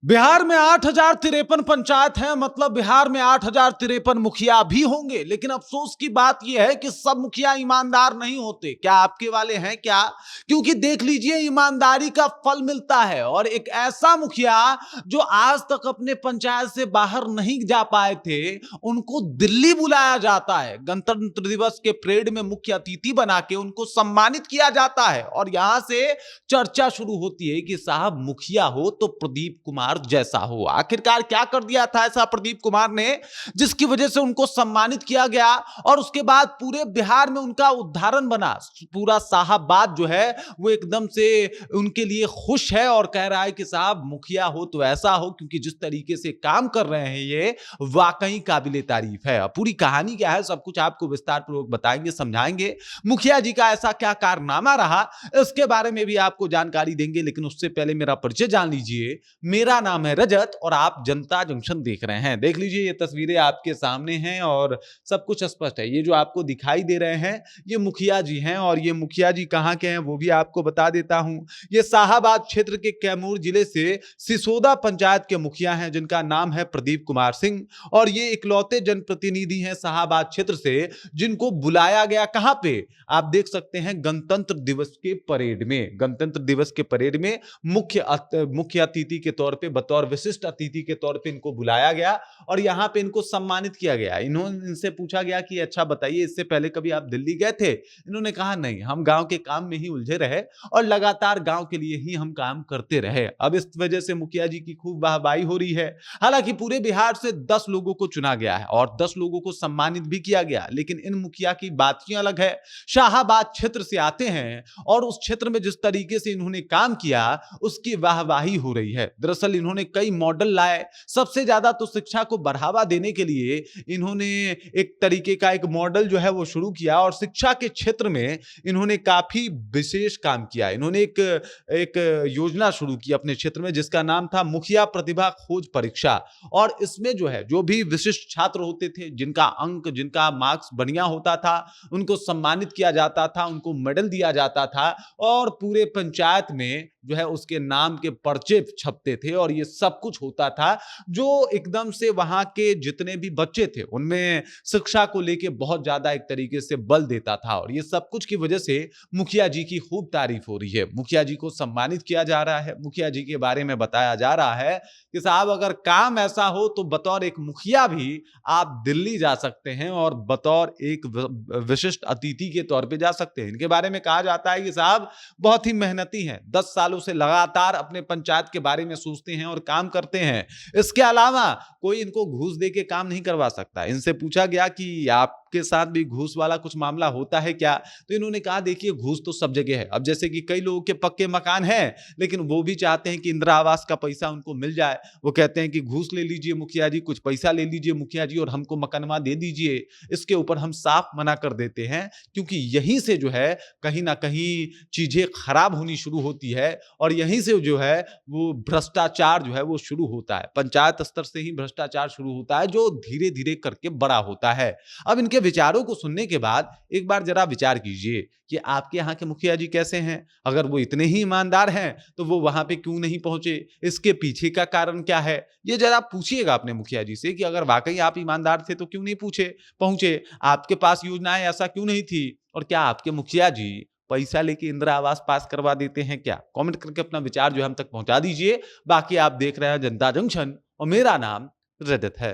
बिहार में 8,053 पंचायत हैं, मतलब बिहार में 8,053 मुखिया भी होंगे। लेकिन अफसोस की बात यह है कि सब मुखिया ईमानदार नहीं होते। क्या आपके वाले हैं क्या? क्योंकि देख लीजिए, ईमानदारी का फल मिलता है। और एक ऐसा मुखिया जो आज तक अपने पंचायत से बाहर नहीं जा पाए थे, उनको दिल्ली बुलाया जाता है। गणतंत्र दिवस के परेड में मुख्य अतिथि बना के उनको सम्मानित किया जाता है। और यहां से चर्चा शुरू होती है कि साहब मुखिया हो तो प्रदीप कुमार जैसा हो। आखिरकार क्या कर दिया था ऐसा प्रदीप कुमार ने, जिसकी वजह से उनको सम्मानित किया गया और उसके बाद पूरे बिहार में उनका उदाहरण बना। पूरा साहबाद जो है वो एकदम से उनके लिए खुश है और कह रहा है कि साहब मुखिया हो तो ऐसा हो, क्योंकि जिस तरीके से काम कर रहे हैं ये वाकई काबिले तारीफ है। अब पूरी कहानी क्या है सब कुछ आपको विस्तार पूर्वक बताएंगे, समझाएंगे। मुखिया जी का ऐसा क्या कारनामा रहा, इसके बारे में भी आपको जानकारी देंगे। लेकिन उससे पहले मेरा परिचय जान लीजिए। मेरा नाम है रजत और आप जनता जंक्शन देख रहे हैं। देख लीजिए, ये तस्वीरें आपके सामने हैं और सब कुछ स्पष्ट है। ये जो आपको दिखाई दे रहे हैं ये मुखिया जी हैं और ये मुखिया जी कहां के हैं वो भी आपको बता देता हूं। ये साहाबाद क्षेत्र के कैमूर जिले से सिसोदा पंचायत के मुखिया हैं, जिनका नाम है प्रदीप कुमार सिंह। और ये इकलौते जनप्रतिनिधि हैं साहाबाद क्षेत्र से जिनको बुलाया गया कहां पे, आप देख सकते हैं, गणतंत्र दिवस के परेड में। गणतंत्र दिवस के परेड में मुख्य अतिथि के तौर पे, बतौर विशिष्ट अतिथि के तौर पे इनको बुलाया गया और यहां पे इनको सम्मानित किया गया। इनसे पूछा गया कि अच्छा बताइए, इससे पहले कभी आप दिल्ली गए थे? इन्होंने कहा नहीं, हम गांव के काम में ही उलझे रहे और लगातार गांव के लिए ही हम काम करते रहे। अब इस वजह से मुखिया जी की खूब वाहवाही हो रही है। हालांकि पूरे बिहार से 10 लोगों को चुना गया है और 10 लोगों को सम्मानित भी किया गया, लेकिन इन मुखिया की बात ही अलग है। शाहाबाद क्षेत्र से आते हैं और उस क्षेत्र में जिस तरीके से इन्होंने काम किया उसकी वाहवाही हो रही है। दरअसल इन्होंने कई मॉडल लाए। सबसे ज्यादा तो शिक्षा को बढ़ावा देने के लिए इन्होंने एक तरीके का एक मॉडल जो है वो शुरू किया और शिक्षा के क्षेत्र में इन्होंने काफी विशेष काम किया। इन्होंने एक योजना शुरू की अपने क्षेत्र में जिसका नाम था मुखिया प्रतिभा खोज परीक्षा। और इसमें जो है जो भी विशिष्ट छात्र होते थे, जिनका अंक, जिनका मार्क्स बढ़िया होता था, उनको सम्मानित किया जाता था, उनको मेडल दिया जाता था और पूरे पंचायत में जो है उसके नाम के पर्चे छपते थे। और ये सब कुछ होता था जो एकदम से वहां के जितने भी बच्चे थे उनमें शिक्षा को लेके बहुत ज्यादा एक तरीके से बल देता था। और ये सब कुछ की वजह से मुखिया जी की खूब तारीफ हो रही है। मुखिया जी को सम्मानित किया जा रहा है। मुखिया जी के बारे में बताया जा रहा है कि साहब अगर काम ऐसा हो तो बतौर एक मुखिया भी आप दिल्ली जा सकते हैं और बतौर एक विशिष्ट अतिथि के तौर पे जा सकते हैं। इनके बारे में कहा जाता है कि साहब बहुत ही मेहनती हैं, 10 सालों से लगातार अपने पंचायत के बारे में सोचते हैं और काम करते हैं। इसके अलावा कोई इनको घूस दे के काम नहीं करवा सकता। इनसे पूछा गया कि आपके साथ भी घूस वाला कुछ मामला होता है क्या, तो इन्होंने कहा देखिए घूस तो सब जगह है। अब जैसे कि कई लोगों के पक्के मकान हैं लेकिन वो भी चाहते हैं कि इंदिरा आवास का पैसा उनको मिल जाए। वो कहते हैं कि घूस ले लीजिए मुखिया जी, कुछ पैसा ले लीजिए मुखिया जी और हमको मकानवा दे दीजिए। इसके ऊपर हम साफ मना कर देते हैं, क्योंकि यहीं से जो है कहीं ना कहीं चीजें खराब होनी शुरू होती है और यहीं से जो है वो भ्रष्टाचार जो है वो शुरू होता है। पंचायत स्तर से ही भ्रष्टाचार शुरू होता है जो धीरे धीरे करके बड़ा होता है। अब इनके विचारों को सुनने के बाद एक बार जरा विचार कीजिए कि आपके यहाँ के मुखिया जी कैसे हैं। अगर वो इतने ही ईमानदार हैं तो वो वहां पे क्यों नहीं पहुंचे, इसके पीछे का कारण क्या है, ये जरा पूछिएगा अपने मुखिया जी से कि अगर वाकई आप ईमानदार थे तो क्यों नहीं पहुंचे, आपके पास योजनाएं ऐसा क्यों नहीं थी, और क्या आपके मुखिया जी पैसा लेके इंदिरा आवास पास करवा देते हैं क्या? कमेंट करके अपना विचार जो है हम तक पहुंचा दीजिए। बाकी आप देख रहे हैं जनता जंक्शन और मेरा नाम रजत है।